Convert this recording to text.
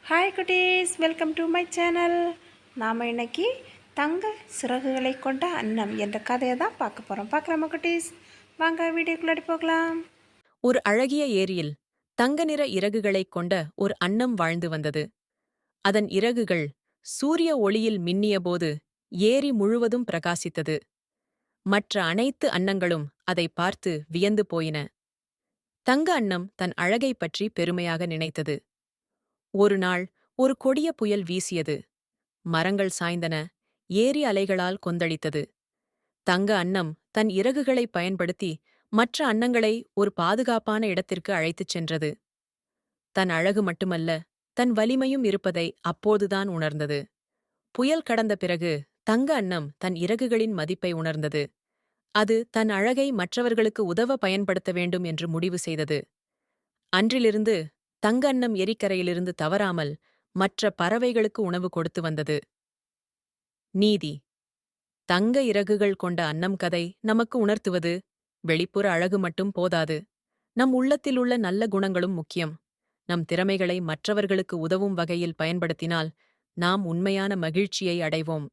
Hi குட்டீஸ், welcome to my channel. நாம் இன்னைக்கு தங்க சிறகுகளை கொண்ட அன்னம் என்ற கதையை தான் பார்க்க போகிறோம். பார்க்கலாமா குட்டீஸ்? வாங்க வீடியோக்குள்ளாடி போகலாம். ஒரு அழகிய ஏரியில் தங்க நிற இறகுகளைக் கொண்ட ஒரு அன்னம் வாழ்ந்து வந்தது. அதன் இறகுகள் சூரிய ஒளியில் மின்னியபோது ஏரி முழுவதும் பிரகாசித்தது. மற்ற அனைத்து அன்னங்களும் அதை பார்த்து வியந்து போயின. தங்க அன்னம் தன் அழகைப் பற்றி பெருமையாக நினைத்தது. ஒரு நாள் ஒரு கொடிய புயல் வீசியது. மரங்கள் சாய்ந்தன, ஏரி அலைகளால் கொந்தளித்தது. தங்க அன்னம் தன் இறகுகளைப் பயன்படுத்தி மற்ற அன்னங்களை ஒரு பாதுகாப்பான இடத்திற்கு அழைத்துச் சென்றது. தன் அழகு மட்டுமல்ல, தன் வலிமையும் இருப்பதை அப்போதுதான் உணர்ந்தது. புயல் கடந்த பிறகு தங்க அன்னம் தன் இறகுகளின் மதிப்பை உணர்ந்தது. அது தன் அழகை மற்றவர்களுக்கு உதவ பயன்படுத்த வேண்டும் என்று முடிவு செய்தது. அன்றிலிருந்து தங்க அன்னம் ஏரிக்கரையிலிருந்து தவறாமல் மற்ற பறவைகளுக்கு உணவு கொடுத்து வந்தது. நீதி: தங்க இறகுகள் கொண்ட அன்னம் கதை நமக்கு உணர்த்துவது, வெளிப்புற அழகு மட்டும் போதாது, நம் உள்ளத்திலுள்ள நல்ல குணங்களும் முக்கியம். நம் திறமைகளை மற்றவர்களுக்கு உதவும் வகையில் பயன்படுத்தினால் நாம் உண்மையான மகிழ்ச்சியை அடைவோம்.